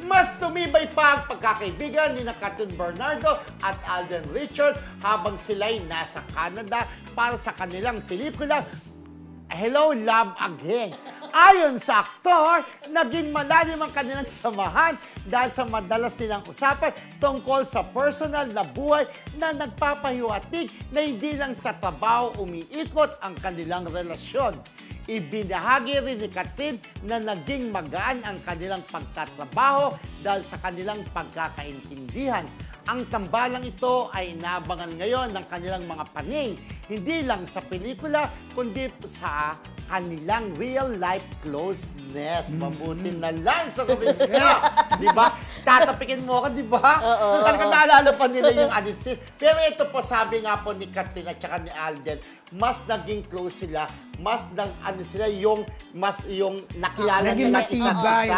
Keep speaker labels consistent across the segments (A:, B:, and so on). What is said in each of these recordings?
A: mas tumibay pa ang pagkakaibigan ni Catherine Bernardo at Alden Richards habang sila'y nasa Canada para sa kanilang pelikula Hello, Love Again. Ayon sa aktor, naging malalim ang kanilang samahan dahil sa madalas nilang usapan tungkol sa personal na buhay na nagpapahiwatig na hindi lang sa trabaho umiikot ang kanilang relasyon. Ibinahagi rin ni Catherine na naging magaan ang kanilang pagtatrabaho dahil sa kanilang pagkakaintindihan. Ang tambalang ito ay inaabangan ngayon ng kanilang mga paning, hindi lang sa pelikula, kundi sa kanilang real-life closeness. Mabuti na lang sa Krista. Di ba? Tatapikin mo ako, di ba? Talagang naalala pa nila yung scene. Pero ito po, sabi nga po ni Catherine at saka ni Alden, mas naging close sila, mas sila yung nakilala nila isa't isa.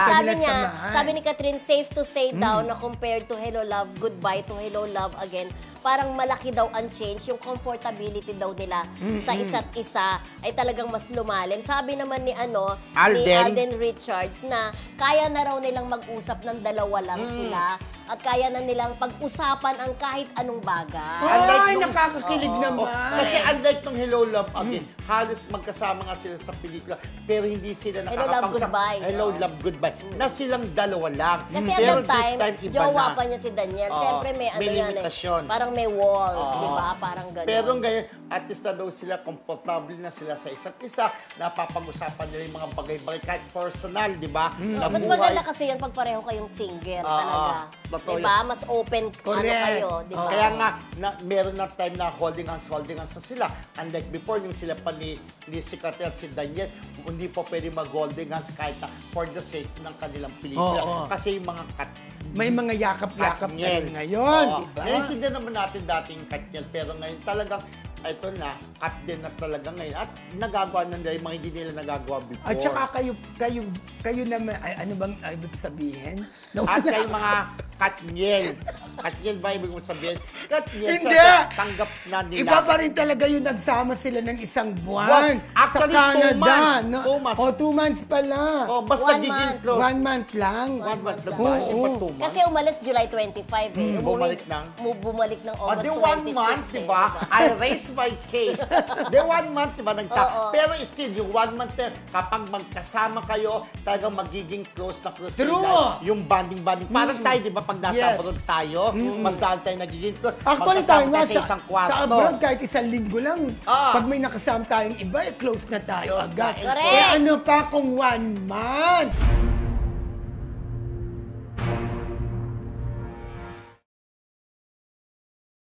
B: Sabi ni Catherine, safe to say daw na compared to Hello Love Goodbye to Hello Love Again, parang malaki daw ang change, yung comfortability daw nila sa isa't isa ay talagang mas lumalim. Sabi naman ni Alden Richards na kaya na raw nilang mag-usap ng dalawa lang sila at kaya na nilang pag-usapan ang kahit anong bagay.
C: Ay, nakakakilig naman.
A: Kasi unlike nung Hello Love Again, halos magkasama nga sila sa pelikula, pero hindi sila
B: Hello Love Goodbye.
A: Hello Love Goodbye. Na silang dalawa lang.
B: Kasi
A: pero
B: at that time,
A: iba
B: jowa
A: na.
B: pa niya si Daniel. Siyempre may
A: limitasyon.
B: Parang may wall, di ba? Parang gano'n.
A: Pero ngayon, at least na daw sila, komportable na sila sa isa't isa, napapag-usapan nila yung mga bagay-bagay, kahit personal, di ba?
B: Mas maganda kasi yan pag pareho kayong single, talaga. Diba? Mas open kayo, di ba?
A: Kaya nga, meron na time na holding hands na sila. Unlike before, yung sila pa ni si Catherine at si Daniel, hindi po pwede mag-holding hands kahit na for the sake ng kanilang pelikula. Kasi yung mga
C: may mga yakap-yakap na rin ngayon, di ba?
A: Hindi naman natin dating Katniel, pero ngayon talagang ito na, cut din na talaga ngayon. At nagagawa na nila yung mga hindi nila nagagawa before.
C: At saka kayo naman, ano bang ibig sabihin?
A: At kayo mga Katniel. Katniel ba ibig mong sabihin? Katniel,
C: hindi!
A: Tanggap na nila.
C: Iba pa rin talaga yung nagsama sila ng isang buwan.
A: Actually,
C: sa Canada.
A: 2 months.
C: 2 months pala.
A: Basta giging close.
C: 1 month lang.
A: 1 month lang.
B: Kasi umalis July 25 eh. Bumalik ng August 26.
A: 1 month, diba? I raised my case. 1 month, diba? Pero still, yung 1 month na kapag magkasama kayo, talagang magiging close na close.
C: True!
A: Yung bonding. Parang tayo, diba? Pag nasa abroad tayo, mas dahil tayo nagiging close.
C: Actually, tayo nga
A: isang kwarto.
C: sa abroad, kahit isang linggo lang, pag may nakasama tayong iba, close na tayo agad.
B: Correct!
C: Ano pa kung 1 month?